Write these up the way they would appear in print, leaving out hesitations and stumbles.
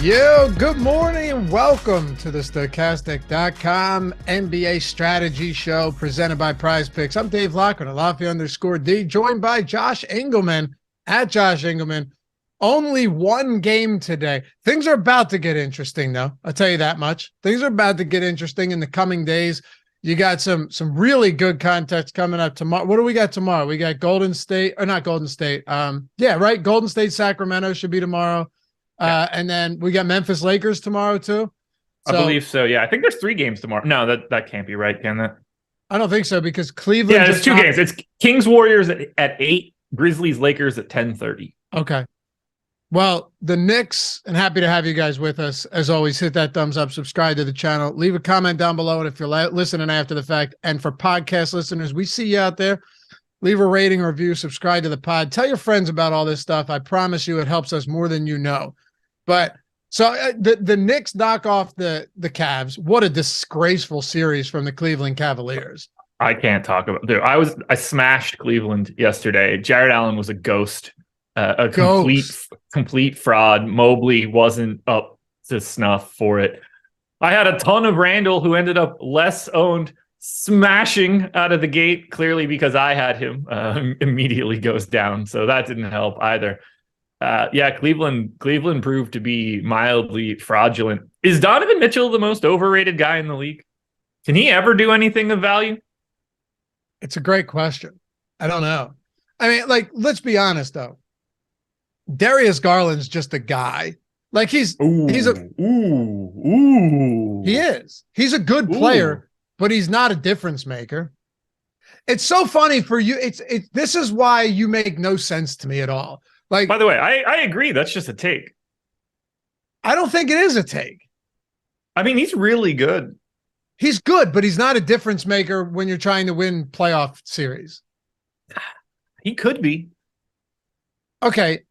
Yo, good morning and welcome to the Stokastic.com NBA strategy show presented by PrizePicks. I'm Dave Loughran at Lafayette_D, joined by Josh Engleman at Josh Engleman. Only one game today. Things are about to get interesting, though. I'll tell you that much. Things are about to get interesting in the coming days. You got some really good context coming up tomorrow. What do we got tomorrow? We got Golden State, or not Golden State. Yeah, right. Golden State, Sacramento should be tomorrow. And then we got Memphis Lakers tomorrow too. So, I believe so. Yeah, I think there's 3 games tomorrow. No, that can't be right, can that? I don't think so because Cleveland. Yeah, it's 2 games. It's Kings Warriors at 8, Grizzlies Lakers at 10:30. Okay. Well, the Knicks, and happy to have you guys with us. As always, hit that thumbs up, subscribe to the channel, leave a comment down below. And if you're listening after the fact, and for podcast listeners, we see you out there. Leave a rating or review, subscribe to the pod. Tell your friends about all this stuff. I promise you it helps us more than you know. But so the Knicks knock off the Cavs. What a disgraceful series from the Cleveland Cavaliers. I can't talk about it. I smashed Cleveland yesterday. Jared Allen was a ghost, a complete fraud. Mobley wasn't up to snuff for it. I had a ton of Randall who ended up less owned, smashing out of the gate, clearly because I had him, immediately goes down. So that didn't help either. Cleveland proved to be mildly fraudulent. Is Donovan Mitchell the most overrated guy in the league? Can he ever do anything of value? It's a great question. I don't know. I mean, let's be honest though. Darius Garland's just a guy. Like he is. He's a good player, but he's not a difference maker. It's so funny for you. This is why you make no sense to me at all. Like, by the way, I agree. That's just a take. I don't think it is a take. I mean, he's really good. He's good, but he's not a difference maker when you're trying to win playoff series. He could be. Okay.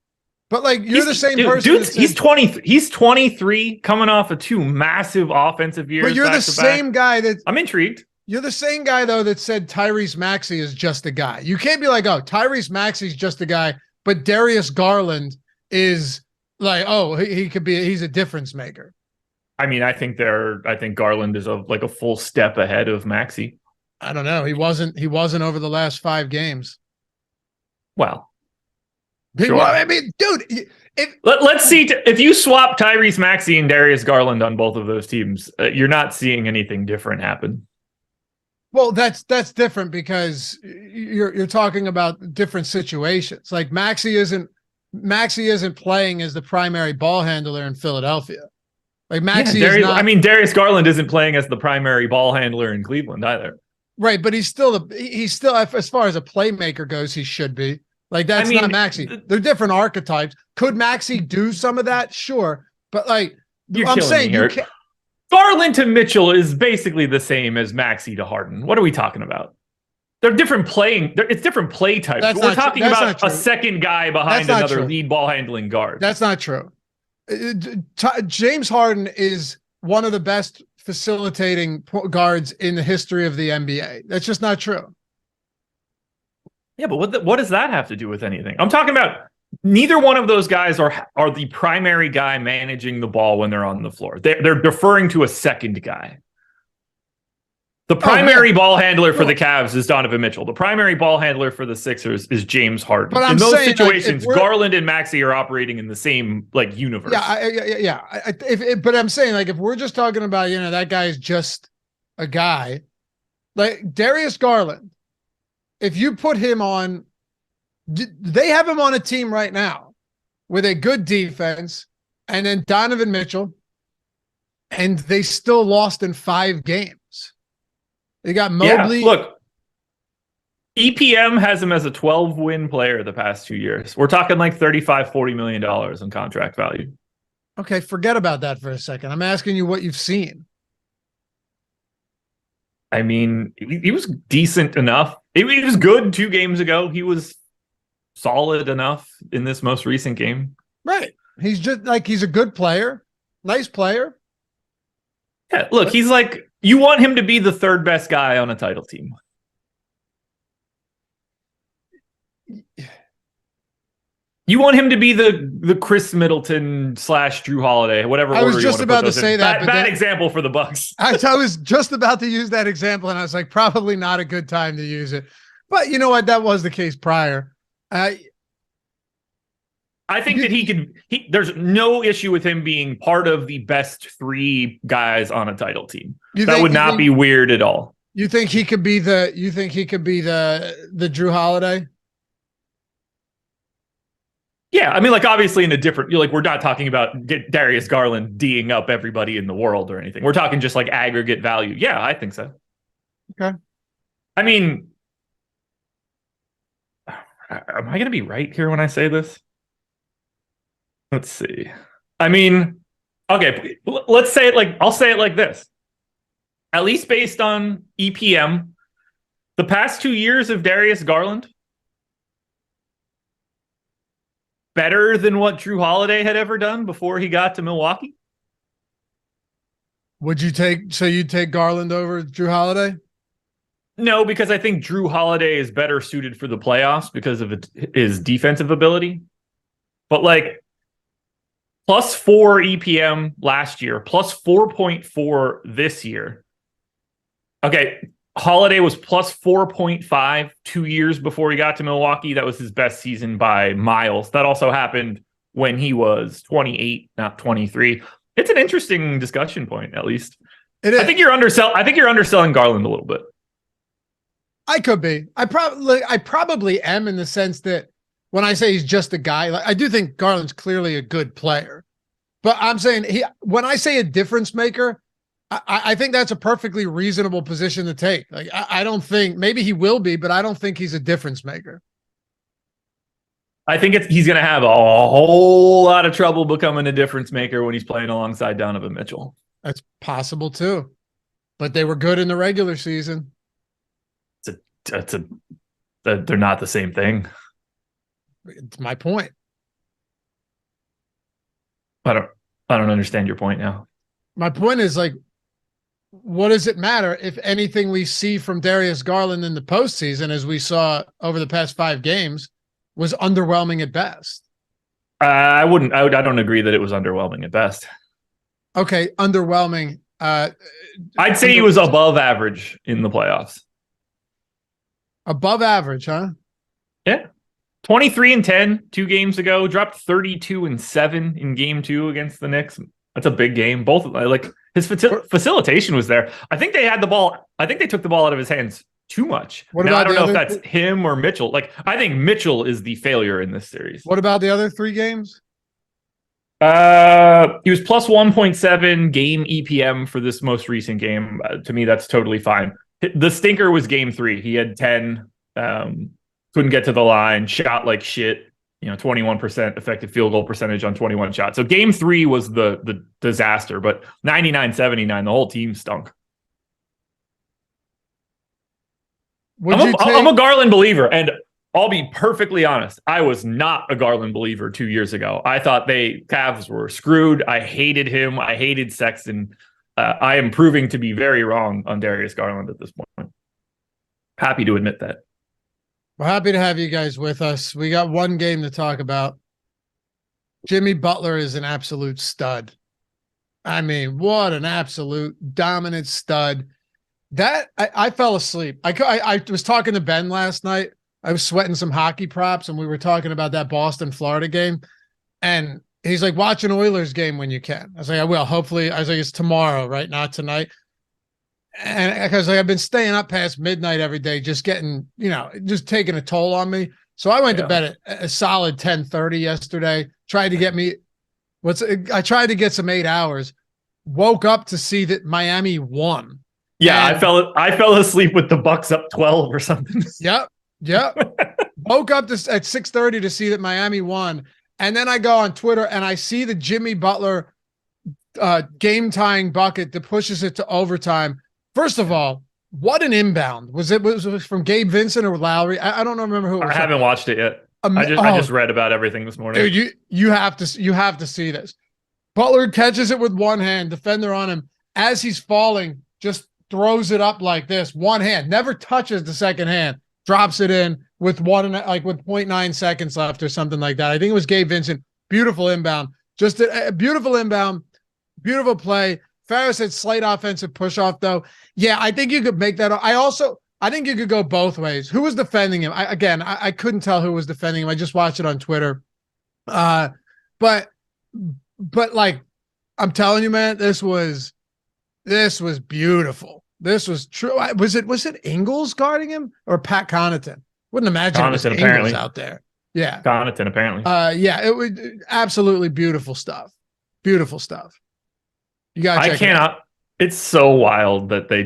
But you're the same person. Dude, he's 20. He's 23, coming off of 2 massive offensive years. But you're the same guy that I'm intrigued. You're the same guy though that said Tyrese Maxey is just a guy. You can't be like, oh, Tyrese Maxey's just a guy, but Darius Garland is like, oh, he's a difference maker. I mean, I think Garland is a full step ahead of Maxey. I don't know. He wasn't over the last 5 games. Well. Sure. I mean, dude, let's see. If you swap Tyrese Maxey and Darius Garland on both of those teams, you're not seeing anything different happen. Well, that's different because you're talking about different situations. Like Maxey isn't playing as the primary ball handler in Philadelphia. Like Maxey is not. I mean, Darius Garland isn't playing as the primary ball handler in Cleveland either. Right, but he's still as far as a playmaker goes, he should be. Like that's not Maxey. They're different archetypes. Could Maxey do some of that? Sure, but I'm saying you can't. Garland to Mitchell is basically the same as Maxey to Harden. What are we talking about? They're different playing. It's different play types. We're talking about a second guy behind another lead ball handling guard. That's not true. James Harden is one of the best facilitating guards in the history of the NBA. That's just not true. Yeah, but what does that have to do with anything? I'm talking about neither one of those guys are the primary guy managing the ball when they're on the floor. They're deferring to a second guy. The primary ball handler for the Cavs is Donovan Mitchell. The primary ball handler for the Sixers is James Harden. But in those situations, Garland and Maxey are operating in the same universe. Yeah. But I'm saying if we're just talking about that guy is just a guy, like Darius Garland. If you put him on, they have him on a team right now with a good defense and then Donovan Mitchell, and they still lost in 5 games. They got Mobley. Yeah, look, EPM has him as a 12-win player the past 2 years. We're talking like $35-40 million in contract value. Okay, forget about that for a second. I'm asking you what you've seen. I mean, he was decent enough. He was good 2 games ago. He was solid enough in this most recent game. Right. He's just he's a good player. Nice player. Yeah, look, he's you want him to be the 3rd best guy on a title team. You want him to be the Chris Middleton / Drew Holiday, whatever. I was just about to say that. Bad example for the Bucks. I was just about to use that example, and I was like, probably not a good time to use it. But you know what? That was the case prior. I think that there's no issue with him being part of the best 3 guys on a title team. That would not be weird at all. You think he could be the Drew Holiday? Yeah, I mean, like, obviously in a different, we're not talking about Darius Garland D'ing up everybody in the world or anything. We're talking just like aggregate value. Yeah, I think so. Okay. I mean, am I going to be right here when I say this? Let's see. I mean, okay, let's say it like, I'll say it like this. At least based on EPM, the past 2 years of Darius Garland, better than what Drew Holiday had ever done before he got to Milwaukee. You'd take Garland over Drew Holiday? No, because I think Drew Holiday is better suited for the playoffs because of his defensive ability. But like +4 EPM last year, +4.4 this year. Okay, Holiday was +4.5 2 years before he got to Milwaukee. That was his best season by miles. That also happened when he was 28, not 23. It's an interesting discussion point, at least. It is. I think you're underselling Garland a little bit. I could be. I probably am, in the sense that when I say he's just a guy, like, I do think Garland's clearly a good player. But I'm saying when I say a difference maker, I think that's a perfectly reasonable position to take. Like, I don't think, maybe he will be, but I don't think he's a difference maker. I think he's going to have a whole lot of trouble becoming a difference maker when he's playing alongside Donovan Mitchell. That's possible too, but they were good in the regular season. They're not the same thing. It's my point. I don't understand your point now. My point is, like, what does it matter if anything we see from Darius Garland in the postseason, as we saw over the past 5 games, was underwhelming at best? I don't agree that it was underwhelming at best. Okay, underwhelming. I'd say he was above average in the playoffs. Above average, huh? Yeah. 23-10 2 games ago, dropped 32-7 in game 2 against the Knicks. That's a big game. Both, like, his facilitation was there. I think they had the ball. I think they took the ball out of his hands too much. Now, I don't know if that's him or Mitchell. Like, I think Mitchell is the failure in this series. What about the other 3 games? He was +1.7 game EPM for this most recent game. To me, that's totally fine. The stinker was game 3. He had 10, couldn't get to the line, shot like shit. 21% effective field goal percentage on 21 shots. So game 3 was the disaster, but 99-79, the whole team stunk. I'm a Garland believer, and I'll be perfectly honest. I was not a Garland believer 2 years ago. I thought Cavs were screwed. I hated him. I hated Sexton. I am proving to be very wrong on Darius Garland at this point. Happy to admit that. We're happy to have you guys with us. We got one game to talk about. Jimmy Butler is an absolute stud. I mean, what an absolute dominant stud. That I fell asleep. I was talking to Ben last night. I was sweating some hockey props, and we were talking about that Boston-Florida game. And he's like, watch an Oilers game when you can. I was like, I will. Hopefully, I was like, it's tomorrow, right? Not tonight. And because I've been staying up past midnight every day, just getting, just taking a toll on me. So I went to bed at a solid 10:30 yesterday. Tried to get some 8 hours. Woke up to see that Miami won. Yeah, I fell asleep with the Bucks up 12 or something. Yep. Woke up at 6:30 to see that Miami won. And then I go on Twitter and I see the Jimmy Butler game tying bucket that pushes it to overtime. First of all, what an inbound. Was it from Gabe Vincent or Lowry? I don't remember who it was. I haven't watched it yet. I just read about everything this morning. Dude, you have to see this. Butler catches it with one hand, defender on him. As he's falling, just throws it up like this. One hand, never touches the second hand, drops it in with with 0.9 seconds left or something like that. I think it was Gabe Vincent. Beautiful inbound. Just a beautiful inbound. Beautiful play. Ferris said slight offensive push off though. Yeah, I think you could make that. I think you could go both ways. Who was defending him? I couldn't tell who was defending him. I just watched it on Twitter. But like, I'm telling you, man, this was beautiful. This was true. Was it Ingles guarding him or Pat Connaughton? Wouldn't imagine Connaughton, it was Ingles apparently out there. Yeah. Connaughton, apparently. Yeah, it was absolutely beautiful stuff. Beautiful stuff. You got to check it out. It's so wild that they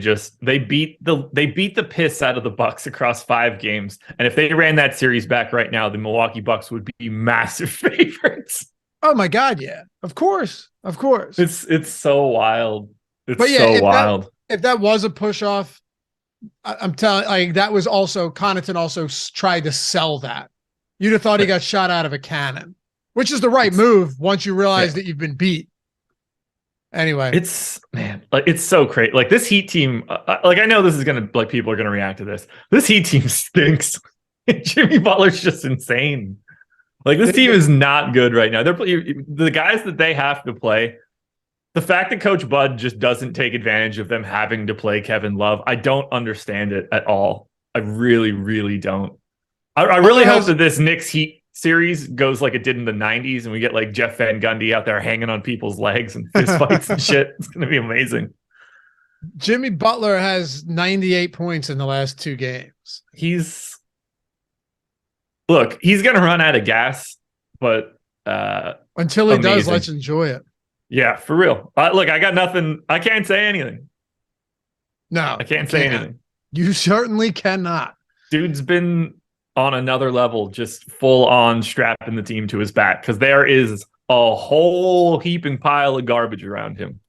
beat the piss out of the Bucks across 5 games. And if they ran that series back right now, the Milwaukee Bucks would be massive favorites. Oh my God, yeah. Of course. It's so wild. Wild. If that was a push off, I'm telling, like, that was also Connaughton also tried to sell that. You'd have thought he got shot out of a cannon, which is the right move once you realize that you've been beat. Anyway, it's so crazy. Like, this Heat team, I know this is gonna, like, people are gonna react to this. This Heat team stinks. Jimmy Butler's just insane. Like, this team is not good right now. The guys that they have to play. The fact that Coach Bud just doesn't take advantage of them having to play Kevin Love, I don't understand it at all. I really, really don't. I really hope that this Knicks Heat series goes like it did in the 90s and we get like Jeff Van Gundy out there hanging on people's legs and fist fights and shit. It's going to be amazing. Jimmy Butler has 98 points in the last 2 games. He's going to run out of gas, but until he does, let's enjoy it. Yeah, for real. Look, I got nothing. I can't say anything. No, I can't say anything. You certainly cannot. Dude's been on another level, just full on strapping the team to his back because there is a whole heaping pile of garbage around him.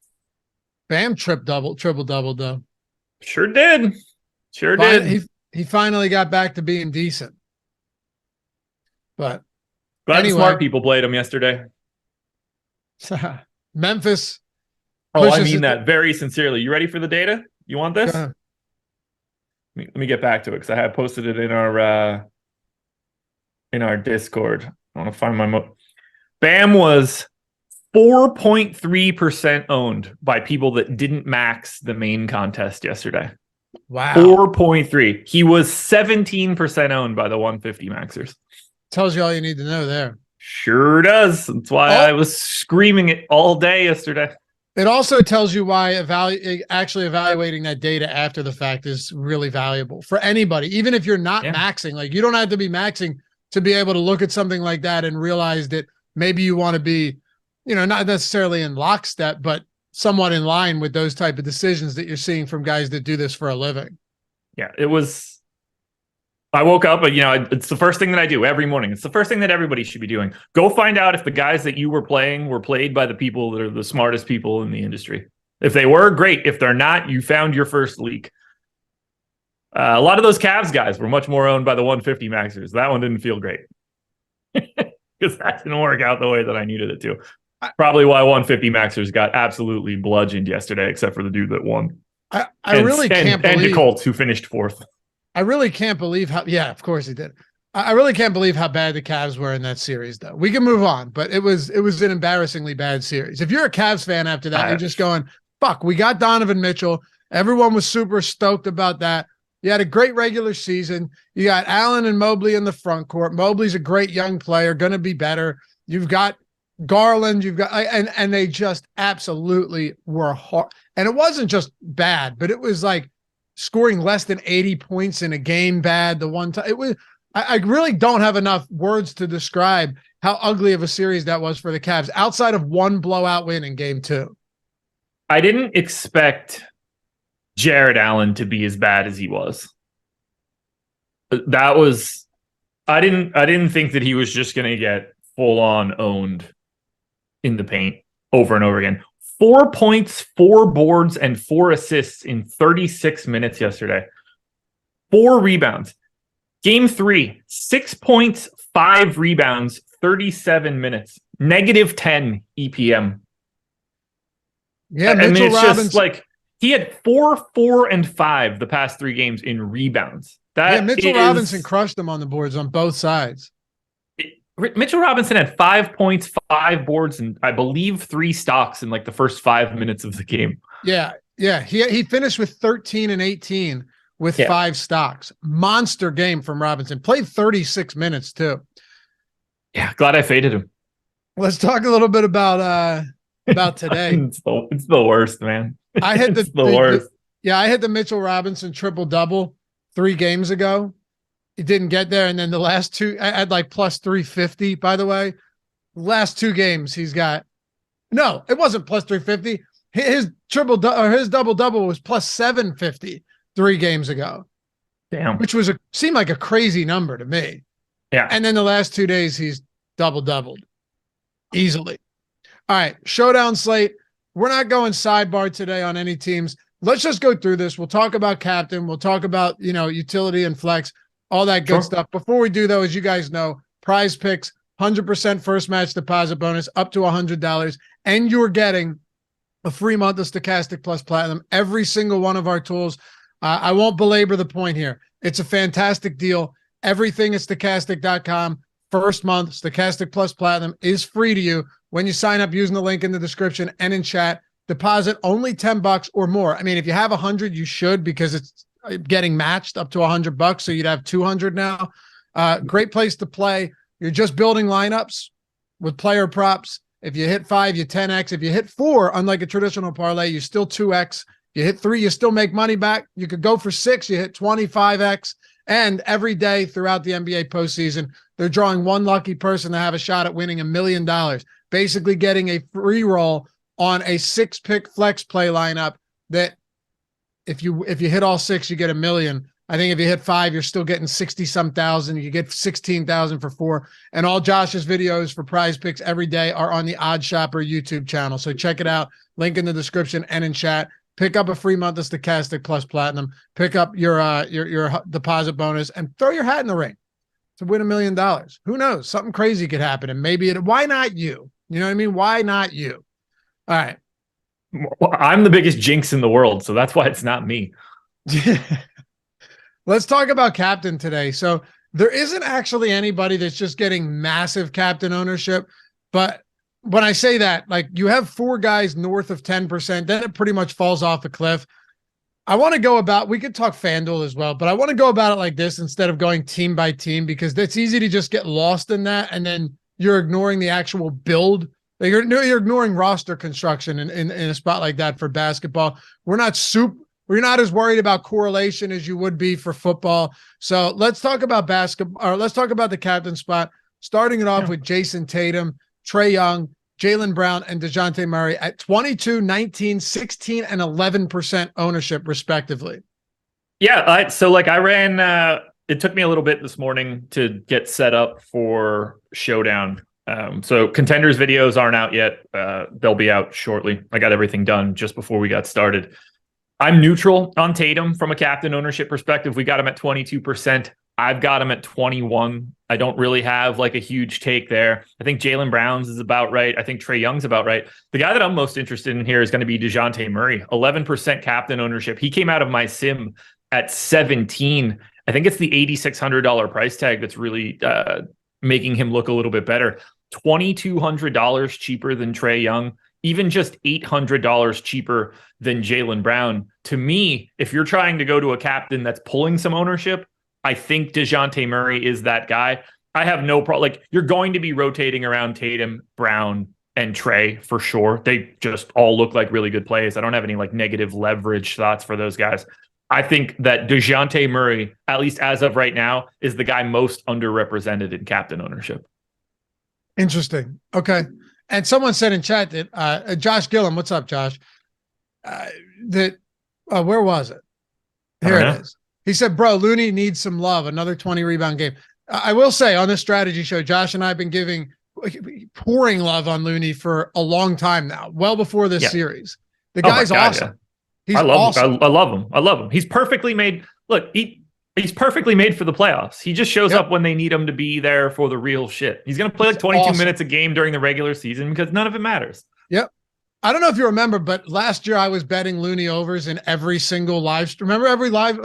Bam triple double though. Sure did. He finally got back to being decent. But glad the smart people played him yesterday. Memphis. Oh, I mean that very sincerely. You ready for the data? You want this? Let me get back to it because I have posted it in our Discord. I want to find my Bam was 4.3% owned by people that didn't max the main contest yesterday. Wow. 4.3. He was 17% owned by the 150 maxers. Tells you all you need to know there. Sure does. That's why I was screaming it all day yesterday. It also tells you why actually evaluating that data after the fact is really valuable for anybody. Even if you're not maxing, like, you don't have to be maxing to be able to look at something like that and realize that maybe you want to be, not necessarily in lockstep, but somewhat in line with those type of decisions that you're seeing from guys that do this for a living. Yeah, I woke up, it's the first thing that I do every morning. It's the first thing that everybody should be doing. Go find out if the guys that you were playing were played by the people that are the smartest people in the industry. If they were, great. If they're not, you found your first leak. A lot of those Cavs guys were much more owned by the 150 maxers. That one didn't feel great because that didn't work out the way that I needed it to. Probably why 150 maxers got absolutely bludgeoned yesterday, except for the dude that won. I really can't believe... And the Colts, who finished 4th. I really can't believe how... Yeah, of course he did. I really can't believe how bad the Cavs were in that series, though. We can move on, but it was an embarrassingly bad series. If you're a Cavs fan after that, you're just going, fuck, we got Donovan Mitchell. Everyone was super stoked about that. You had a great regular season. You got Allen and Mobley in the front court. Mobley's a great young player, going to be better. You've got Garland. You've got... And they just absolutely were hard. And it wasn't just bad, but it was like scoring less than 80 points in a game bad the one time. It was... I really don't have enough words to describe how ugly of a series that was for the Cavs outside of one blowout win in game 2. I didn't expect Jared Allen to be as bad as he was. I didn't think that he was just going to get full on owned in the paint over and over again. 4 points, 4 boards, and 4 assists in 36 minutes yesterday. 4 rebounds. Game 3, 6 points, 5 rebounds, 37 minutes, -10 EPM. Yeah, I mean, it's just like He had 4, 4, and 5 the past 3 games in rebounds. Mitchell Robinson crushed them on the boards on both sides. Mitchell Robinson had 5 points, 5 boards, and I believe 3 stocks in like the first 5 minutes of the game. Yeah. He finished with 13 and 18 with 5 stocks. Monster game from Robinson. Played 36 minutes too. Yeah, glad I faded him. Let's talk a little bit about today. It's the worst, man. I hit the worst. I hit the Mitchell Robinson triple-double 3 games ago. It didn't get there, and then the last 2, I had like plus 350, by the way. Last 2 games, he's got – no, it wasn't plus 350. His double-double was plus 750 3 games ago. Damn. Which seemed like a crazy number to me. Yeah. And then the last 2 days, he's doubled easily. All right, showdown slate. We're not going sidebar today on any teams. Let's just go through this. We'll talk about captain. We'll talk about, utility and flex, all that good stuff. Before we do, though, as you guys know, PrizePicks, 100% first match deposit bonus up to $100. And you're getting a free month of Stokastic Plus Platinum. Every single one of our tools. I won't belabor the point here. It's a fantastic deal. Everything at Stokastic.com. First month, Stokastic Plus Platinum is free to you when you sign up using the link in the description and in chat. Deposit only $10 or more. I mean, if you have 100, you should, because it's getting matched up to $100. So you'd have 200 now. Great place to play. You're just building lineups with player props. If you hit 5, you 10x. If you hit 4, unlike a traditional parlay, you still 2x. You hit 3, you still make money back. You could go for 6, you hit 25x. And every day throughout the NBA postseason, they're drawing one lucky person to have a shot at winning $1 million. Basically getting a free roll on a 6-pick flex play lineup that if you hit all 6, you get $1 million. I think if you hit 5, you're still getting 60-some thousand. You get 16,000 for 4. And all Josh's videos for PrizePicks every day are on the Odd Shopper YouTube channel. So check it out. Link in the description and in chat. Pick up a free month of Stokastic Plus Platinum. Pick up your deposit bonus and throw your hat in the ring to win $1 million. Who knows? Something crazy could happen, and maybe why not you? You know what I mean? Why not you? All right. Well, I'm the biggest jinx in the world, so that's why it's not me. Let's talk about captain today. So there isn't actually anybody that's just getting massive captain ownership, but when I say that, like, you have 4 guys north of 10%, then it pretty much falls off a cliff. I want to go about, we could talk FanDuel as well, but I want to go about it like this instead of going team by team, because it's easy to just get lost in that. And then you're ignoring the actual build. Like, you're ignoring roster construction in a spot like that for basketball. We're not as worried about correlation as you would be for football. So let's talk about basketball, or let's talk about the captain spot, starting it off with Jason Tatum, Trae Young, Jaylen Brown, and DeJounte Murray at 22, 19, 16, and 11% ownership, respectively. Yeah, so I ran, it took me a little bit this morning to get set up for Showdown. So Contenders videos aren't out yet. They'll be out shortly. I got everything done just before we got started. I'm neutral on Tatum from a captain ownership perspective. We got him at 22%. I've got him at 21. I don't really have like a huge take there. I think Jaylen Brown's is about right. I think Trae Young's about right. The guy that I'm most interested in here is going to be DeJounte Murray, 11% captain ownership. He came out of my sim at 17. I think it's the $8,600 price tag that's really making him look a little bit better. $2,200 cheaper than Trae Young, even just $800 cheaper than Jaylen Brown. To me, if you're trying to go to a captain that's pulling some ownership, I think DeJounte Murray is that guy. I have no problem. Like, you're going to be rotating around Tatum, Brown, and Trae for sure. They just all look like really good plays. I don't have any like negative leverage thoughts for those guys. I think that DeJounte Murray, at least as of right now, is the guy most underrepresented in captain ownership. Interesting. Okay. And someone said in chat that Josh Gillum, what's up, Josh? Where was it? Here it is. He said, bro, Looney needs some love. Another 20 rebound game. I will say on this strategy show, Josh and I have been pouring love on Looney for a long time now, well before this series. The guy's awesome. Yeah. He's I love him. He's perfectly made. Look, he's perfectly made for the playoffs. He just shows up when they need him to be there for the real shit. He's going to play like 22 minutes a game during the regular season because none of it matters. Yep. I don't know if you remember, but last year I was betting Looney overs in every single live stream. Remember every live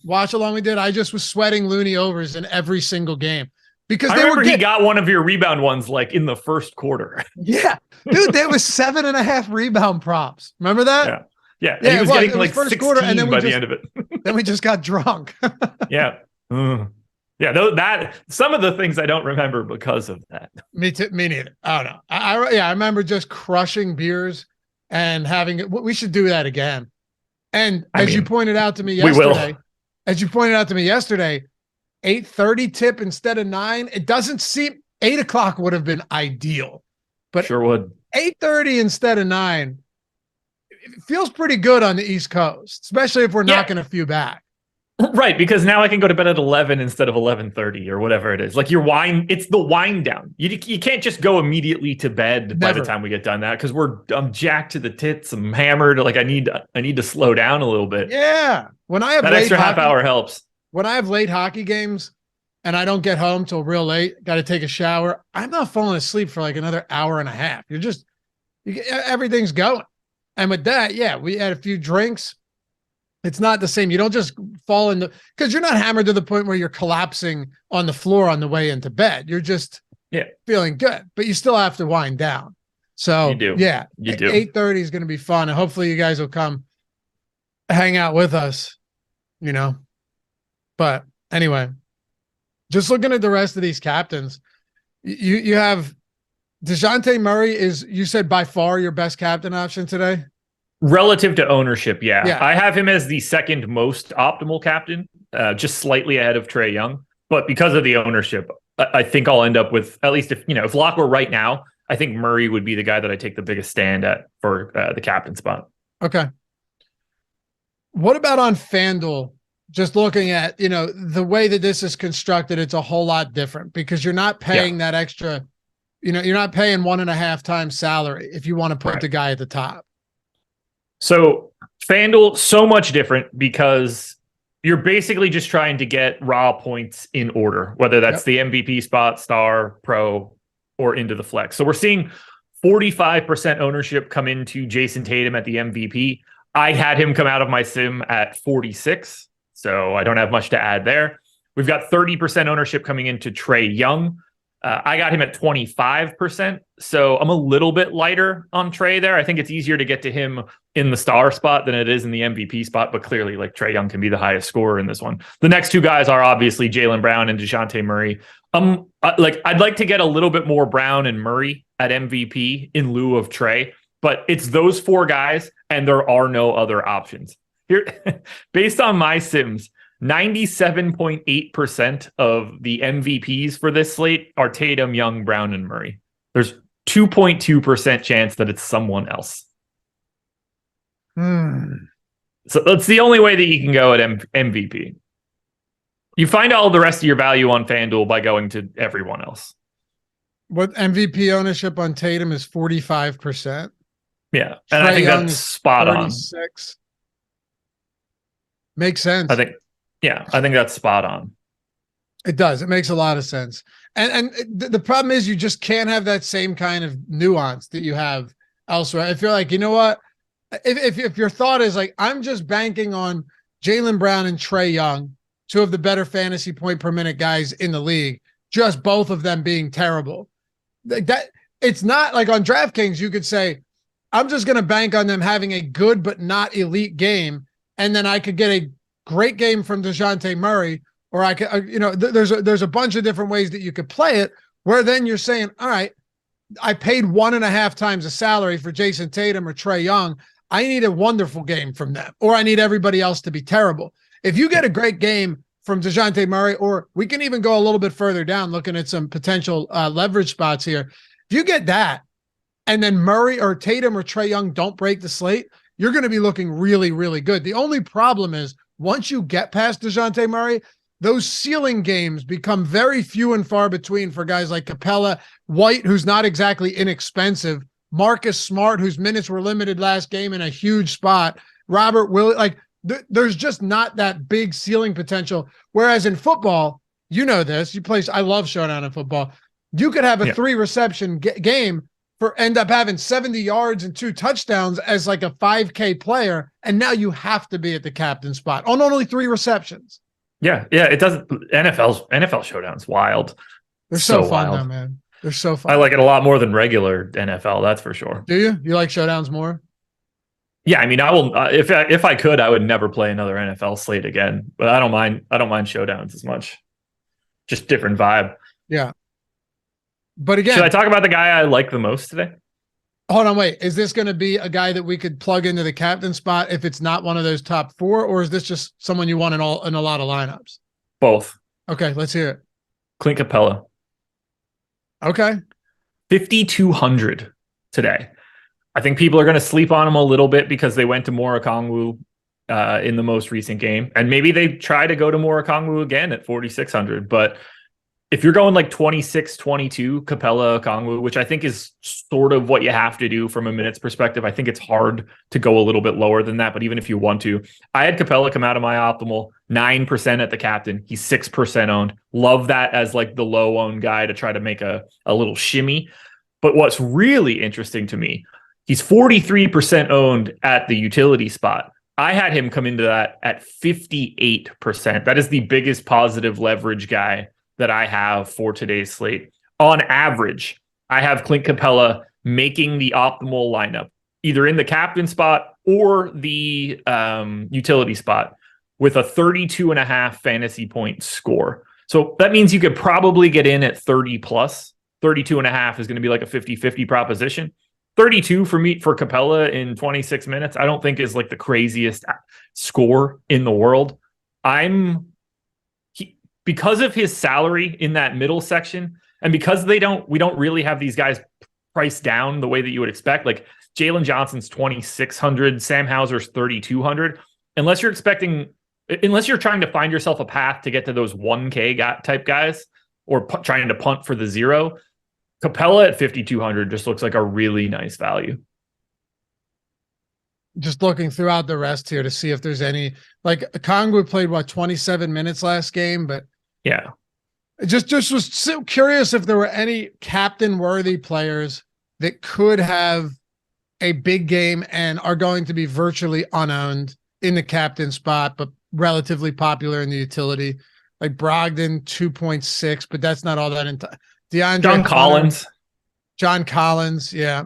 watch along we did? I just was sweating Looney overs in every single game because I remember he got one of your rebound ones like in the first quarter. Yeah, dude, there was 7.5 rebound props. Remember that? Yeah. He was getting like first 16 quarter, and then by the end of it. Then we just got drunk. Yeah. Yeah, that some of the things I don't remember because of that. Me too. Me neither. I don't know. I remember just crushing beers and having it. We should do that again. And you pointed out to me yesterday, 8:30 tip instead of 9. It doesn't seem 8 o'clock would have been ideal, but sure would. 8:30 instead of 9. It feels pretty good on the East Coast, especially if we're knocking a few back. Right, because now I can go to bed at 11 instead of 11:30 or whatever it is. Like it's the wind down. You can't just go immediately to bed by the time we get done that because I'm jacked to the tits. I'm hammered. Like I need to slow down a little bit. Yeah, when I have that extra half hour helps. When I have late hockey games and I don't get home till real late, got to take a shower. I'm not falling asleep for like another hour and a half. Everything's going. And with that, we had a few drinks. It's not the same. You don't just fall in because you're not hammered to the point where you're collapsing on the floor on the way into bed. You're just feeling good, but you still have to wind down. So you do. Yeah, you do. 8:30 is going to be fun, and hopefully you guys will come hang out with us. But anyway, just looking at the rest of these captains, you have DeJounte Murray you said by far your best captain option today. Relative to ownership, yeah. I have him as the second most optimal captain, just slightly ahead of Trae Young. But because of the ownership, I think I'll end up with, at least if Locke were right now, I think Murray would be the guy that I take the biggest stand at for the captain spot. Okay. What about on FanDuel? Just looking at, the way that this is constructed, it's a whole lot different because you're not paying that extra, you're not paying 1.5 times salary if you want to put the guy at the top. So FanDuel, so much different because you're basically just trying to get raw points in order, whether that's the MVP spot, star, pro, or into the flex. So we're seeing 45% ownership come into Jason Tatum at the MVP. I had him come out of my sim at 46, so I don't have much to add there. We've got 30% ownership coming into Trae Young. I got him at 25%, so I'm a little bit lighter on Trae there. I think it's easier to get to him in the star spot than it is in the MVP spot, but clearly like Trae Young can be the highest scorer in this one. The next two guys are obviously Jaylen Brown and DeJounte Murray. I'd like to get a little bit more Brown and Murray at MVP in lieu of Trae, but it's those four guys and there are no other options. Here, based on my sims, 97.8% of the MVPs for this slate are Tatum, Young, Brown, and Murray. There's 2.2% chance that it's someone else. So that's the only way that you can go at MVP. You find all the rest of your value on FanDuel by going to everyone else. What MVP ownership on Tatum is 45%. Yeah, and I think that's spot 36. Makes sense. I think that's spot on. It does. It makes a lot of sense. And the problem is you just can't have that same kind of nuance that you have elsewhere. If you're like, you know what? If your thought is like, I'm just banking on Jaylen Brown and Trae Young, two of the better fantasy point per minute guys in the league, just both of them being terrible. That it's not like on DraftKings, you could say, I'm just going to bank on them having a good but not elite game, and then I could get a great game from DeJounte Murray, or I could, there's a bunch of different ways that you could play it, where then you're saying, all right, I paid 1.5 times the salary for Jason Tatum or Trae Young. I need a wonderful game from them, or I need everybody else to be terrible. If you get a great game from DeJounte Murray, or we can even go a little bit further down, looking at some potential leverage spots here. If you get that, and then Murray or Tatum or Trae Young don't break the slate, you're going to be looking really, really good. The only problem is once you get past DeJounte Murray, those ceiling games become very few and far between for guys like Capella, White, who's not exactly inexpensive, Marcus Smart, whose minutes were limited last game in a huge spot, Robert Williams. There's just not that big ceiling potential. Whereas in football, you know this, I love Showdown in football. You could have a 3 reception game end up having 70 yards and 2 touchdowns as like a 5K player, and now you have to be at the captain spot on only 3 receptions. Yeah, it doesn't. NFL Showdown's wild. They're so fun though, man. They're so fun. I like it a lot more than regular NFL. That's for sure. Do you? You like Showdowns more? Yeah, I mean, I will. If I could, I would never play another NFL slate again. But I don't mind Showdowns as much. Just different vibe. Yeah. But again, should I talk about the guy I like the most today? Hold on, wait. Is this going to be a guy that we could plug into the captain spot if it's not one of those top 4, or is this just someone you want in a lot of lineups? Both. Okay, let's hear it. Clint Capella. Okay. 5,200 today. I think people are going to sleep on him a little bit because they went to Morakongwu in the most recent game. And maybe they try to go to Morakongwu again at 4,600. But if you're going like 26, 22, Capella, Okongwu, which I think is sort of what you have to do from a minutes perspective, I think it's hard to go a little bit lower than that. But even if you want to, I had Capella come out of my optimal 9% at the captain. He's 6% owned. Love that as like the low owned guy to try to make a little shimmy. But what's really interesting to me, he's 43% owned at the utility spot. I had him come into that at 58%. That is the biggest positive leverage guy that I have for today's slate. On average, I have Clint Capella making the optimal lineup, either in the captain spot or the utility spot, with a 32.5 fantasy point score. So that means you could probably get in at 30 plus. 32.5 is going to be like a 50-50 proposition. 32 for Capella in 26 minutes, I don't think is like the craziest score in the world. Because of his salary in that middle section, and because we don't really have these guys priced down the way that you would expect, like Jalen Johnson's 2,600, Sam Hauser's 3,200. Unless you're trying to find yourself a path to get to those 1K type guys, or trying to punt for the 0, Capella at 5,200 just looks like a really nice value. Just looking throughout the rest here to see if there's any, like Okongwu played 27 minutes last game, but yeah, just was so curious if there were any captain worthy players that could have a big game and are going to be virtually unowned in the captain spot, but relatively popular in the utility, like Brogdon 2.6, but that's not all that John Collins. Yeah.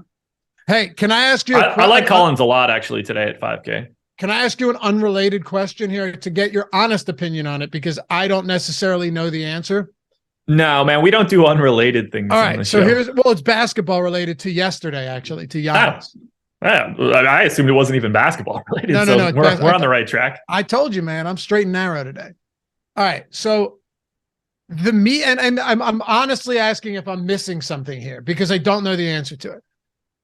Hey, can I ask you? I like Collins a lot actually today at 5K. Can I ask you an unrelated question here to get your honest opinion on it? Because I don't necessarily know the answer. No, man, we don't do unrelated things. All right. So it's basketball related to yesterday, actually, to Giannis. I assumed it wasn't even basketball related. No. We're on the right track. I told you, man, I'm straight and narrow today. All right. So and I'm honestly asking if I'm missing something here because I don't know the answer to it.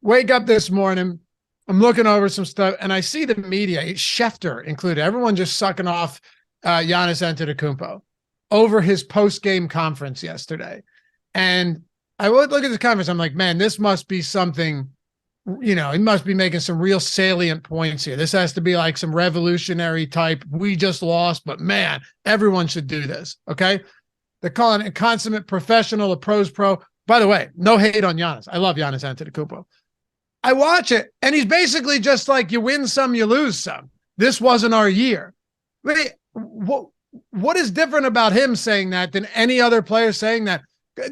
Wake up this morning, I'm looking over some stuff, and I see the media, Schefter included, everyone just sucking off Giannis Antetokounmpo over his post-game conference yesterday. And I would look at the conference, I'm like, man, this must be something, he must be making some real salient points here. This has to be like some revolutionary type, we just lost, but man, everyone should do this, okay? They're calling it a consummate professional, a pro's pro. By the way, no hate on Giannis. I love Giannis Antetokounmpo. I watch it, and he's basically just like, you win some, you lose some. This wasn't our year. Wait, what is different about him saying that than any other player saying that?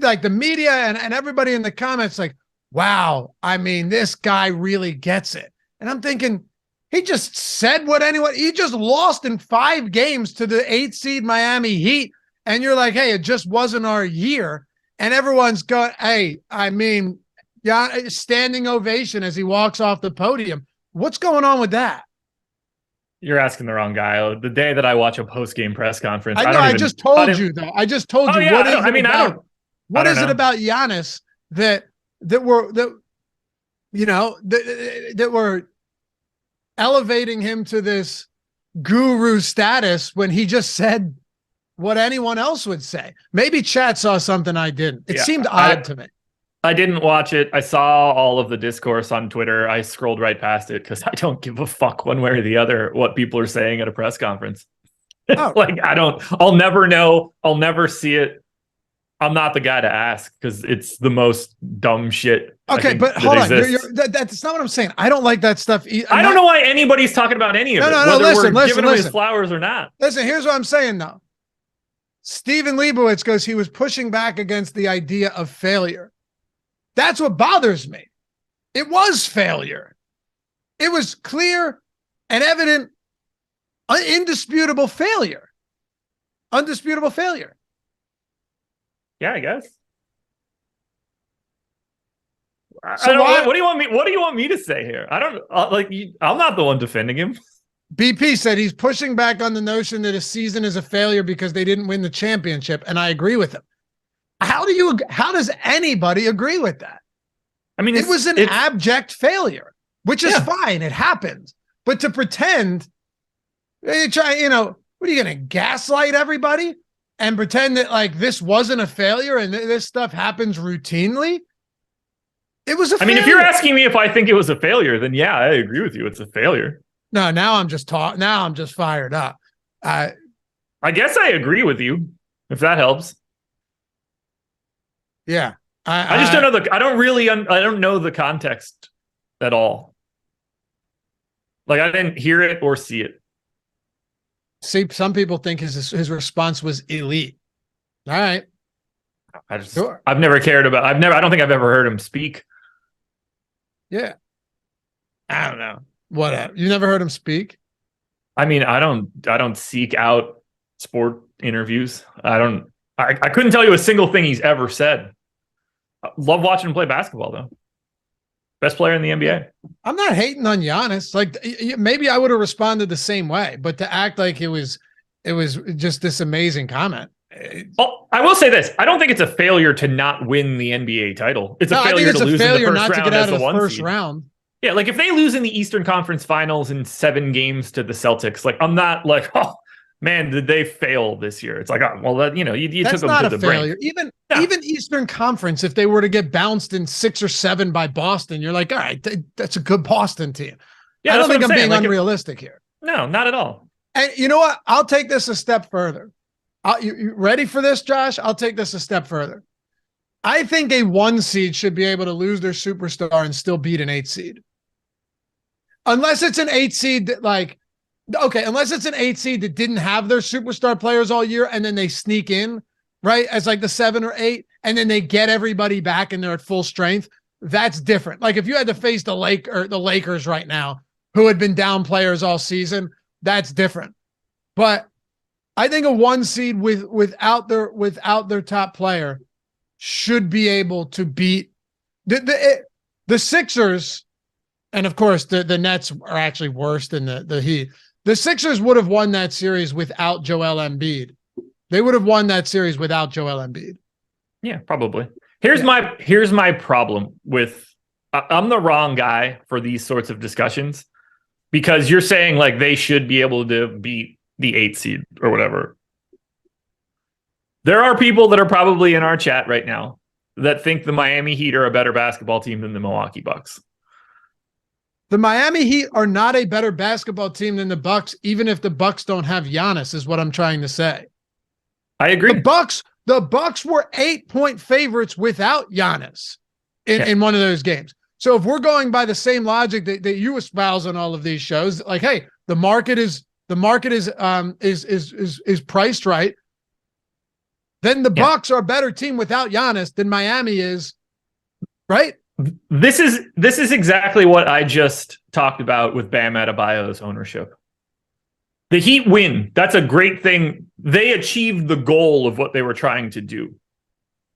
Like the media and everybody in the comments, like, wow, I mean, this guy really gets it. And I'm thinking, he just said he just lost in 5 games to the 8th seed Miami Heat. And you're like, hey, it just wasn't our year. And everyone's going, hey, I mean, yeah, standing ovation as he walks off the podium. What's going on with that? You're asking the wrong guy. The day that I watch a post-game press conference, I just told you. What is it about Giannis that we're elevating him to this guru status when he just said what anyone else would say? Maybe chat saw something I didn't. It seemed odd to me. I didn't watch it. I saw all of the discourse on Twitter. I scrolled right past it because I don't give a fuck one way or the other what people are saying at a press conference. Oh. I'll never know. I'll never see it. I'm not the guy to ask because it's the most dumb shit. Okay, but hold on. That's not what I'm saying. I don't like that stuff. I don't know why anybody's talking about any of it. No, listen, giving him his flowers or not. Listen, here's what I'm saying, though. Stephen Leibowitz goes, he was pushing back against the idea of failure. That's what bothers me. It was failure. It was clear and evident, indisputable failure. Undisputable failure. Yeah, I guess. What do you want me? What do you want me to say here? I don't I'm not the one defending him. BP said he's pushing back on the notion that a season is a failure because they didn't win the championship, and I agree with him. How does anybody agree with that? I mean, it was an abject failure, which is fine. It happens. But to pretend, what are you going to gaslight everybody and pretend that like this wasn't a failure and this stuff happens routinely? It was a failure. I mean, if you're asking me if I think it was a failure, then yeah, I agree with you. It's a failure. No, now I'm just fired up. I guess I agree with you, if that helps. Yeah. I just don't know I don't know the context at all. Like I didn't hear it or see it. See, some people think his response was elite. All right. I've never cared about, I don't think I've ever heard him speak. Yeah. I don't know. Whatever. You never heard him speak? I mean, I don't seek out sport interviews. I couldn't tell you a single thing he's ever said. I love watching him play basketball though. Best player in the NBA. I'm not hating on Giannis. Like maybe I would have responded the same way, but to act like it was just this amazing comment. Well, I will say this. I don't think it's a failure to not win the NBA title. It's a failure to lose in the first round as the one seed. Yeah, like if they lose in the Eastern Conference Finals in 7 games to the Celtics, like I'm not like, oh man, did they fail this year? It's like, oh, well, that, you took them to the failure. Brink. Even Eastern Conference, if they were to get bounced in 6 or 7 by Boston, you're like, all right, that's a good Boston team. Yeah, I don't think I'm being unrealistic here. No, not at all. And you know what? I'll take this a step further. You ready for this, Josh? I'll take this a step further. I think a 1 seed should be able to lose their superstar and still beat an 8 seed. Unless it's an 8 seed that unless it's an 8 seed that didn't have their superstar players all year and then they sneak in, right, as like the 7 or 8, and then they get everybody back and they're at full strength. That's different. Like if you had to face the Lakers right now, who had been down players all season, that's different. But I think a 1 seed without their top player should be able to beat the Sixers. And of course, the Nets are actually worse than the Heat. The Sixers would have won that series without Joel Embiid. They would have won that series without Joel Embiid. Yeah, probably. Here's my problem with. I'm the wrong guy for these sorts of discussions because you're saying like they should be able to beat the 8 seed or whatever. There are people that are probably in our chat right now that think the Miami Heat are a better basketball team than the Milwaukee Bucks. The Miami Heat are not a better basketball team than the Bucks, even if the Bucks don't have Giannis, is what I'm trying to say. I agree. The Bucks were 8-point favorites without Giannis in one of those games. So if we're going by the same logic that you espouse on all of these shows, like, hey, the market is priced right, then the Bucks are a better team without Giannis than Miami is, right? This is exactly what I just talked about with Bam Adebayo's ownership. The Heat win. That's a great thing. They achieved the goal of what they were trying to do.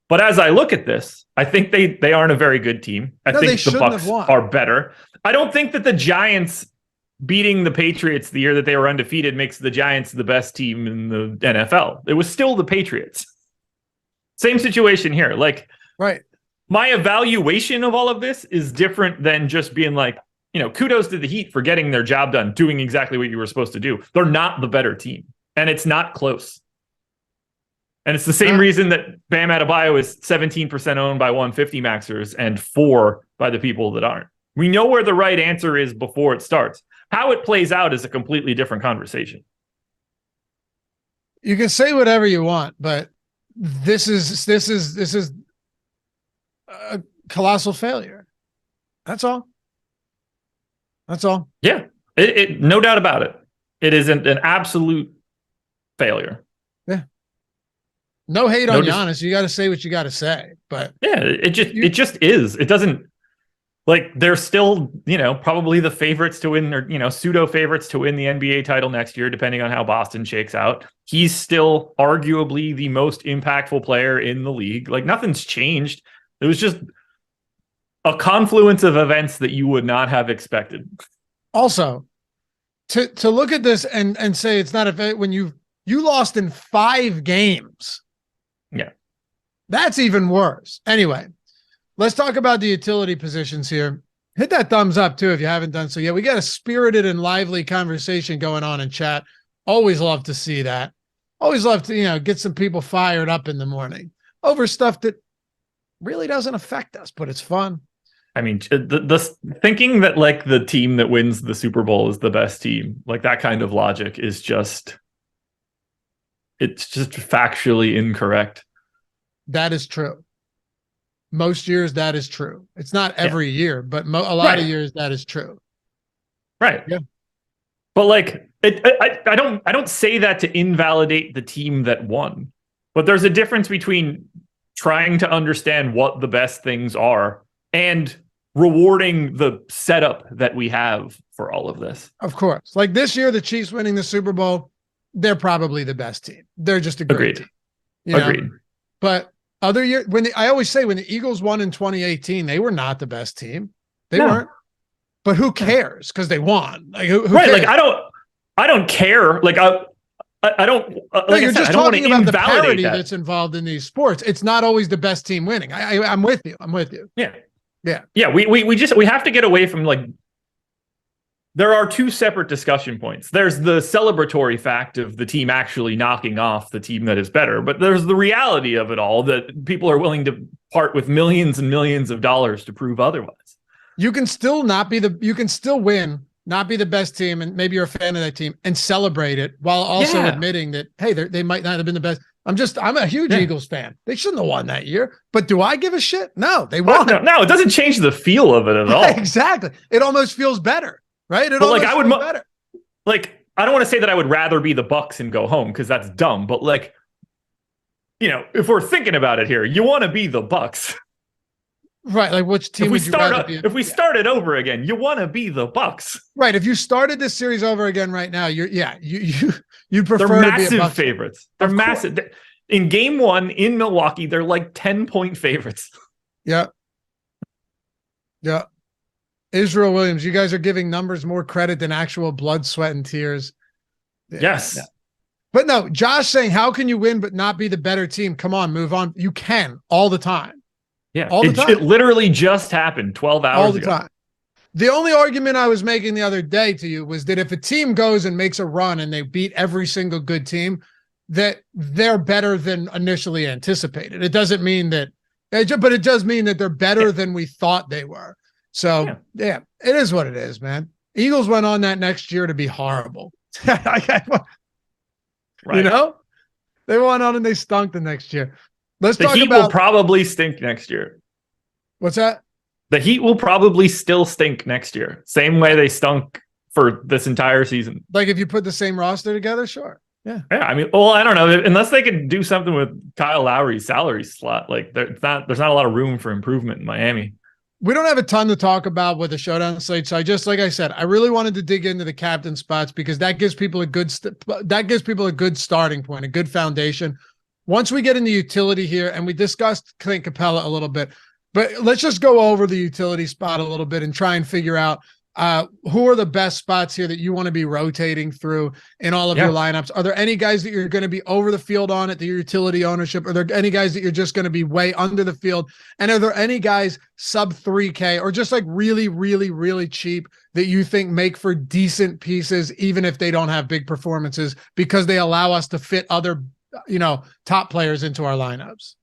But as I look at this, I think they aren't a very good team. I think the Bucks are better. I don't think that the Giants beating the Patriots the year that they were undefeated makes the Giants the best team in the NFL. It was still the Patriots. Same situation here. Like, right. My evaluation of all of this is different than just being like, kudos to the Heat for getting their job done, doing exactly what you were supposed to do. They're not the better team, and it's not close. And it's the same reason that Bam Adebayo is 17% owned by 150 maxers and 4 by the people that aren't. We know where the right answer is before it starts. How it plays out is a completely different conversation. You can say whatever you want, but this is a colossal failure. That's all. Yeah, it no doubt about it. It isn't an absolute failure. Yeah. No hate on Giannis. You got to say what you got to say, but yeah, it just is. It doesn't, like, they're still, probably the favorites to win, or, pseudo favorites to win the NBA title next year, depending on how Boston shakes out. He's still arguably the most impactful player in the league. Like, nothing's changed. It was just a confluence of events that you would not have expected. Also, to look at this and say it's not when you lost in 5 games. Yeah. That's even worse. Anyway, let's talk about the utility positions here. Hit that thumbs up too if you haven't done so yet. We got a spirited and lively conversation going on in chat. Always love to see that. Always love to, get some people fired up in the morning over stuff that really doesn't affect us, but it's fun. I mean, the thinking that, like, the team that wins the Super Bowl is the best team, like, that kind of logic is it's just factually incorrect. That is true. Most years that is true. It's not every year, but a lot of years that is true. Right. Yeah. But, like, I don't say that to invalidate the team that won, but there's a difference between trying to understand what the best things are and rewarding the setup that we have for all of this. Of course. Like this year, the Chiefs winning the Super Bowl, they're probably the best team. They're just a great team. Agreed. But other year, I always say when the Eagles won in 2018, they were not the best team. They weren't. But who cares? Because they won. Like who cares? Like I don't care. Like I don't. Like you're just talking about the parity that. that's involved in these sports. It's not always the best team winning. I'm with you. Yeah. We have to get away from, like, there are 2 separate discussion points. There's the celebratory fact of the team actually knocking off the team that is better, but there's the reality of it all that people are willing to part with millions and millions of dollars to prove otherwise. You can still win, not be the best team, and maybe you're a fan of that team and celebrate it while also admitting that, hey, they might not have been the best. I'm a huge Eagles fan. They shouldn't have won that year, but do I give a shit? No, they won. No, it doesn't change the feel of it at all. Exactly. It almost feels better, right? But like, I would better. Like, I don't want to say that I would rather be the Bucks and go home, because that's dumb. But, like, if we're thinking about it here, you want to be the Bucks, right? Like, which team would you rather be? If we started over again, you want to be the Bucks, right? If you started this series over again right now, you'd prefer. They're to massive be a Bucks favorites. They're massive. In game 1 in Milwaukee, they're like 10-point favorites. Yeah. Israel Williams, you guys are giving numbers more credit than actual blood, sweat, and tears. Yes. Yeah. But no, Josh saying, how can you win but not be the better team? Come on, move on. You can all the time. Yeah. All the time. It literally just happened 12 hours ago. All the time. The only argument I was making the other day to you was that if a team goes and makes a run and they beat every single good team, that they're better than initially anticipated. It doesn't mean that, but it does mean that they're better than we thought they were. So it is what it is, man. Eagles went on that next year to be horrible. Right. They went on and they stunk the next year. The Heat will probably stink next year. What's that? The Heat will probably still stink next year. Same way they stunk for this entire season. Like, if you put the same roster together, sure. Yeah. I mean, well, I don't know, unless they can do something with Kyle Lowry's salary slot. Like, there's not a lot of room for improvement in Miami. We don't have a ton to talk about with the showdown slate. So like I said, I really wanted to dig into the captain spots because that gives people a good starting point, a good foundation. Once we get into utility here, and we discussed Clint Capella a little bit, but let's just go over the utility spot a little bit and try and figure out who are the best spots here that you want to be rotating through in all of your lineups. Are there any guys that you're going to be over the field on at the utility ownership? Are there any guys that you're just going to be way under the field? And are there any guys sub 3K or just like really, really, really cheap that you think make for decent pieces, even if they don't have big performances, because they allow us to fit other, top players into our lineups?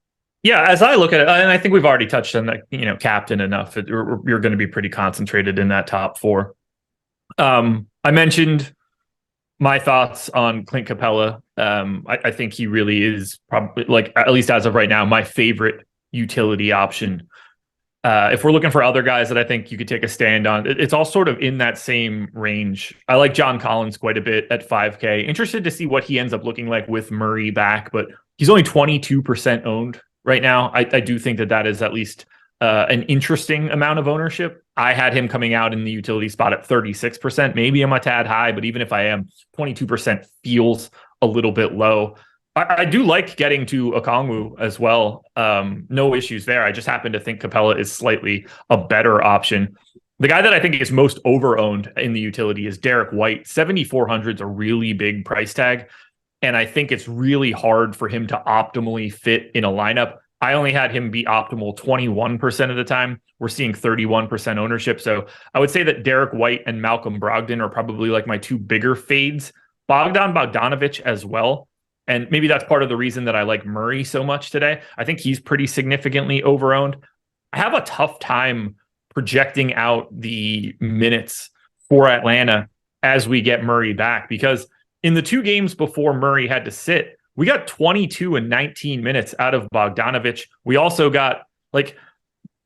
Yeah, as I look at it, and I think we've already touched on that, captain enough. You're going to be pretty concentrated in that top 4. I mentioned My thoughts on Clint Capella. I think he really is probably, like, at least as of right now, my favorite utility option. If we're looking for other guys that I think you could take a stand on, it's all sort of in that same range. I like John Collins quite a bit at 5K. Interested to see what he ends up looking like with Murray back, but he's only 22% owned right now. I do think that is at least an interesting amount of ownership. I had him coming out in the utility spot at 36%. Maybe I'm a tad high, but even if I am, 22% feels a little bit low. I do like getting to Okongwu as well. No issues there. I just happen to think Capella is slightly a better option. The guy that I think is most over-owned in the utility is Derek White. 7,400 is a really big price tag, and I think it's really hard for him to optimally fit in a lineup. I only had him be optimal 21% of the time. We're seeing 31% ownership. So I would say that Derek White and Malcolm Brogdon are probably like my two bigger fades. Bogdanovic as well. And maybe that's part of the reason that I like Murray so much today. I think he's pretty significantly overowned. I have a tough time projecting out the minutes for Atlanta as we get Murray back, because in the two games before Murray had to sit, we got 22 and 19 minutes out of Bogdanovic. We also got like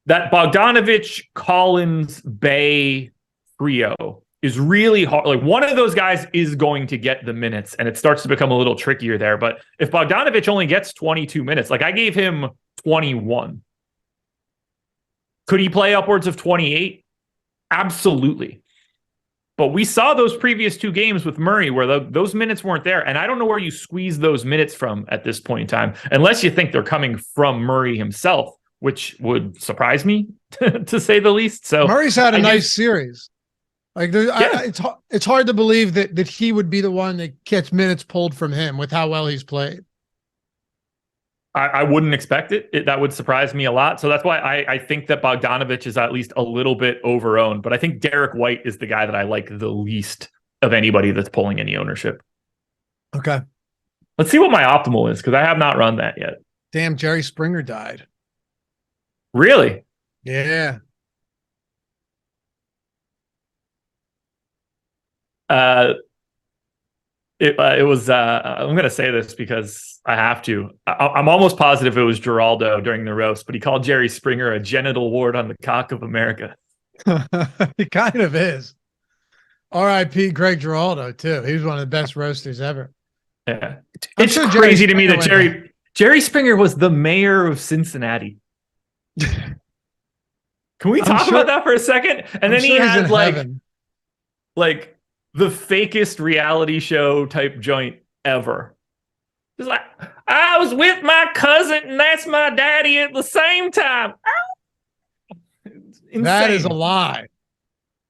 that Bogdanovic, Collins, Bay trio is really hard. Like, one of those guys is going to get the minutes, and it starts to become a little trickier there. But if Bogdanovic only gets 22 minutes, like I gave him 21, could he play upwards of 28? Absolutely. But we saw those previous two games with Murray where those minutes weren't there. And I don't know where you squeeze those minutes from at this point in time, unless you think they're coming from Murray himself, which would surprise me to say the least. So Murray's had a nice series. Like, it's hard to believe that he would be the one that gets minutes pulled from him with how well he's played. I wouldn't expect it. That would surprise me a lot. So that's why I think that Bogdanovic is at least a little bit overowned. But I think Derek White is the guy that I like the least of anybody that's pulling any ownership. Okay. Let's see what my optimal is, because I have not run that yet. Damn, Jerry Springer died. Really? Yeah. It was, I'm going to say this because I have to. I'm almost positive it was Geraldo during the roast, but he called Jerry Springer a genital wart on the cock of America. He kind of is. R.I.P. Greg Giraldo, too. He was one of the best roasters ever. Yeah. It's sure crazy to me that Jerry Springer was the mayor of Cincinnati. Can we talk about that for a second? And then he had like the fakest reality show type joint ever. Just like, I was with my cousin and that's my daddy at the same time. That is a lie.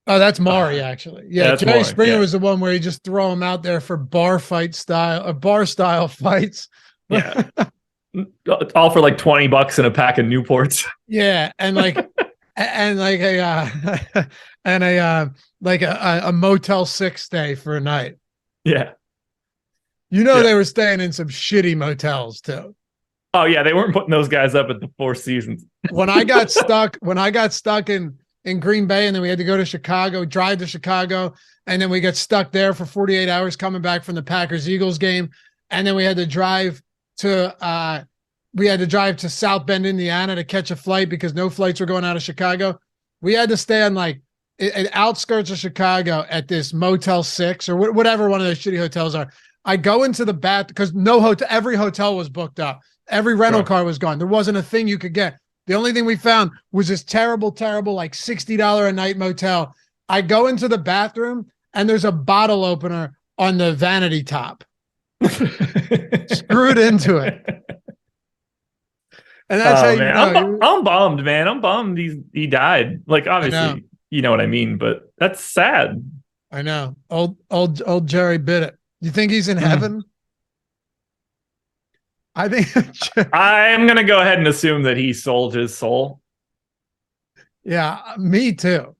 Oh, that's Maury, actually. Yeah, Jerry Springer was the one where he just throw him out there for bar style fights. Yeah. All for like $20 and a pack of Newports. Yeah, and like a Motel 6 stay for a night. Yeah. They were staying in some shitty motels too. Oh yeah, they weren't putting those guys up at the Four Seasons. When I got stuck in Green Bay, and then we had to go to Chicago, drive to Chicago, and then we got stuck there for 48 hours coming back from the Packers-Eagles game, and then we had to drive to South Bend, Indiana to catch a flight because no flights were going out of Chicago. We had to stay on like outskirts of Chicago at this Motel 6 or whatever one of those shitty hotels are. I go into the bath because every hotel was booked up. Every rental car was gone. There wasn't a thing you could get. The only thing we found was this terrible, like $60 a night motel. I go into the bathroom and there's a bottle opener on the vanity top. Screwed into it. And that's how you know. I'm bummed, man. I'm bummed he died. Like, obviously, you know what I mean, but that's sad. I know. Old Jerry bit it. You think he's in heaven? I think I'm going to go ahead and assume that he sold his soul. Yeah, me too.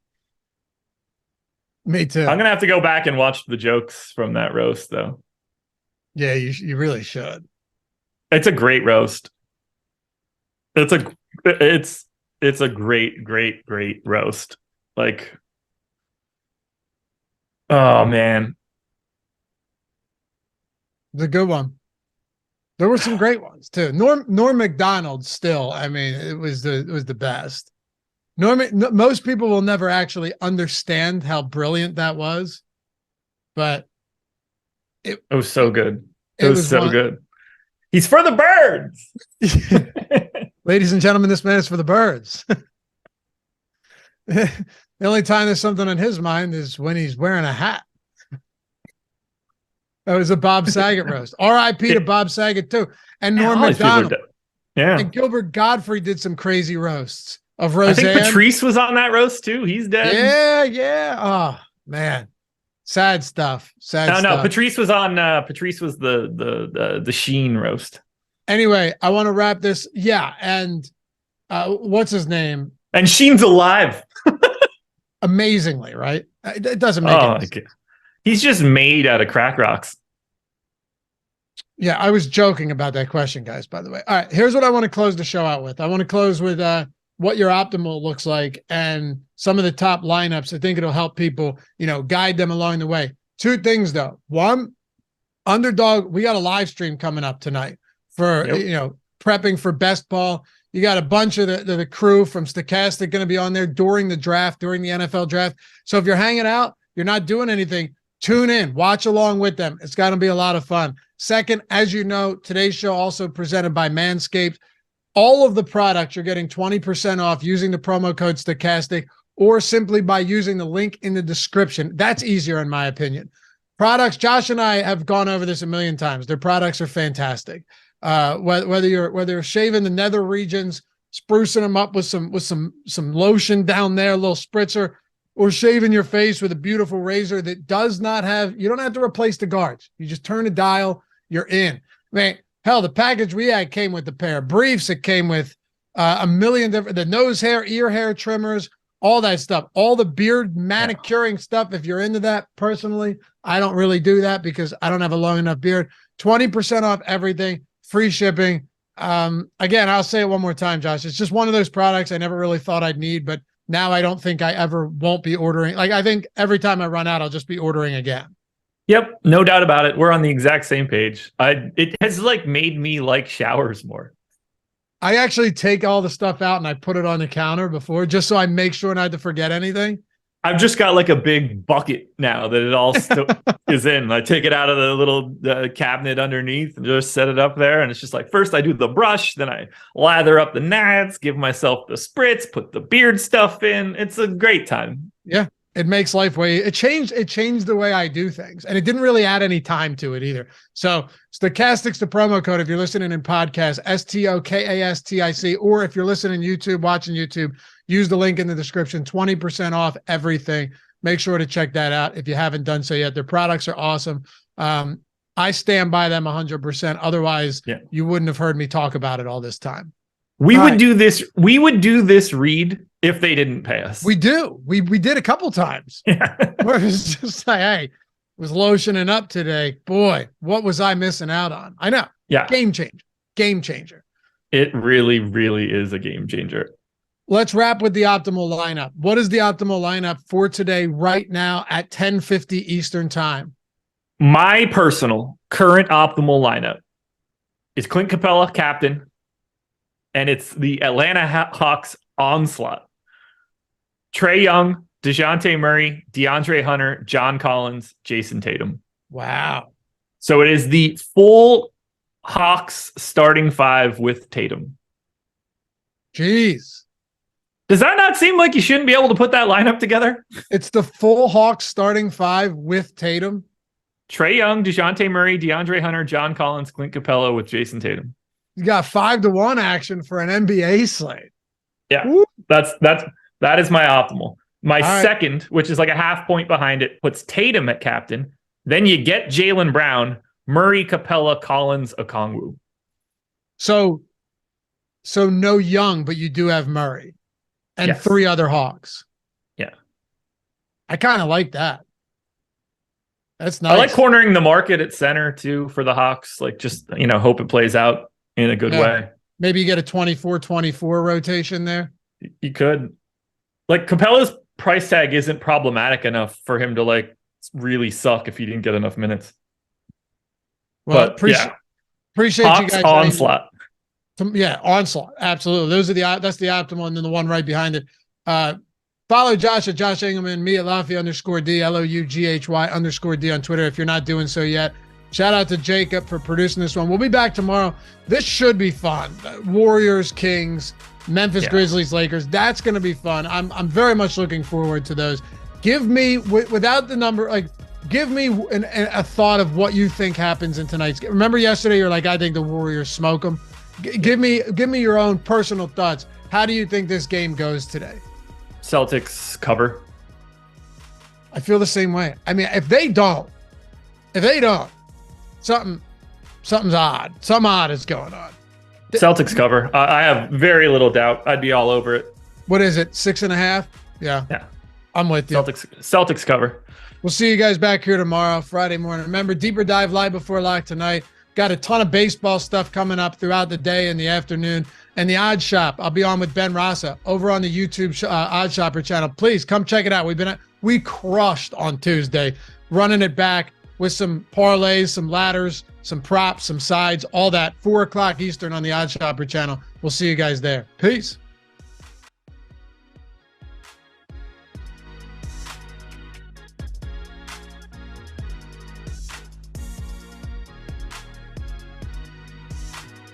Me too. I'm going to have to go back and watch the jokes from that roast, though. Yeah, you really should. It's a great roast. It's a great roast. Like, oh man. The good one. There were some great ones too. Norm Macdonald still. I mean, it was the best. Most people will never actually understand how brilliant that was, but it was so good. It was so good. He's for the birds. Ladies and gentlemen, this man is for the birds. The only time there's something on his mind is when he's wearing a hat. That was a Bob Saget roast. R.I.P. to Bob Saget too. And Norm Macdonald. Yeah. And Gilbert Godfrey did some crazy roasts of Roseanne. I think Patrice was on that roast too. He's dead. Yeah. Oh man. Sad stuff. No. Patrice was on. Patrice was the Sheen roast. Anyway, I want to wrap this. Yeah, and what's his name? And Sheen's alive. Amazingly, right? It doesn't make any sense. He's just made out of crack rocks. Yeah, I was joking about that question, guys. By the way, all right. Here's what I want to close the show out with. I want to close with what your optimal looks like and some of the top lineups. I think it'll help people, guide them along the way. Two things though. One, underdog. We got a live stream coming up tonight for prepping for best ball. You got a bunch of the crew from Stokastic going to be on there during the draft, during the NFL draft. So if you're hanging out, you're not doing anything, tune in, watch along with them. It's going to be a lot of fun. Second, as you know, today's show also presented by Manscaped. All of the products you're getting 20% off using the promo code Stokastic or simply by using the link in the description. That's easier in my opinion. Products, Josh and I have gone over this a million times. Their products are fantastic. Whether you're shaving the nether regions, sprucing them up with some lotion down there, a little spritzer, or shaving your face with a beautiful razor that does not have, you don't have to replace the guards. You just turn a dial, you're in. Man, hell, the package we had came with a pair of briefs. It came with a million different, the nose hair, ear hair trimmers, all that stuff, all the beard manicuring stuff. If you're into that, personally, I don't really do that because I don't have a long enough beard. 20% off everything, free shipping. Again, I'll say it one more time, Josh. It's just one of those products I never really thought I'd need, but now I don't think I ever won't be ordering. Like, I think every time I run out, I'll just be ordering again. Yep, no doubt about it. We're on the exact same page. It has made me like showers more. I actually take all the stuff out and I put it on the counter before, just so I make sure not to forget anything. I've just got a big bucket now that it all is in. I take it out of the little cabinet underneath and just set it up there. And it's just first I do the brush, then I lather up the gnats, give myself the spritz, put the beard stuff in. It's a great time. Yeah. It makes life it changed the way I do things. And it didn't really add any time to it either. So Stokastic's the promo code if you're listening in podcast, STOKASTIC, or if you're listening YouTube, watching YouTube, use the link in the description, 20% off everything. Make sure to check that out if you haven't done so yet. Their products are awesome. I stand by them 100%. Otherwise, you wouldn't have heard me talk about it all this time. We would do this read if they didn't pay us. We do. We did a couple times. Yeah. Where it was just hey, was lotioning up today. Boy, what was I missing out on? I know. Yeah. Game changer. It really, really is a game changer. Let's wrap with the optimal lineup. What is the optimal lineup for today right now at 10:50 Eastern time? My personal current optimal lineup is Clint Capella, captain, and it's the Atlanta Hawks onslaught. Trae Young, DeJounte Murray, DeAndre Hunter, John Collins, Jason Tatum. Wow. So it is the full Hawks starting five with Tatum. Jeez. Does that not seem like you shouldn't be able to put that lineup together? It's the full Hawks starting five with Tatum. Trae Young, DeJounte Murray, DeAndre Hunter, John Collins, Clint Capella with Jason Tatum. You got 5-1 action for an NBA slate. Yeah, Woo. That is my optimal. My second, which is a half point behind it, puts Tatum at captain. Then you get Jaylen Brown, Murray, Capella, Collins, Okongwu. So no Young, but you do have Murray and three other Hawks. Yeah. I kind of like that. That's nice. I like cornering the market at center too for the Hawks. Hope it plays out in a good way. Maybe you get a 24-24 rotation there. You could. Capella's price tag isn't problematic enough for him to really suck if he didn't get enough minutes. Well, but yeah, appreciate Hawks you guys. Onslaught. Yeah, Onslaught. Absolutely. That's the optimal, and then the one right behind it. Follow Josh at Josh Engleman, me at Laufey_D, LOUGHY_D on Twitter if you're not doing so yet. Shout out to Jacob for producing this one. We'll be back tomorrow. This should be fun. Warriors, Kings, Memphis Grizzlies, Lakers. That's going to be fun. I'm very much looking forward to those. Give me, without the number, give me a thought of what you think happens in tonight's game. Remember yesterday, you're like, I think the Warriors smoke them. Give me your own personal thoughts. How do you think this game goes today? Celtics cover. I feel the same way. I mean, if they don't, something's odd. Something odd is going on. Celtics cover. I have very little doubt. I'd be all over it. What is it? 6.5? Yeah. I'm with you. Celtics cover. We'll see you guys back here tomorrow, Friday morning. Remember, Deeper Dive live before lock tonight. Got a ton of baseball stuff coming up throughout the day and the afternoon. And the Odd Shop, I'll be on with Ben Rasa over on the YouTube Odd Shopper channel. Please come check it out. We crushed on Tuesday, running it back with some parlays, some ladders, some props, some sides, all that. 4 o'clock Eastern on the Odd Shopper channel. We'll see you guys there. Peace.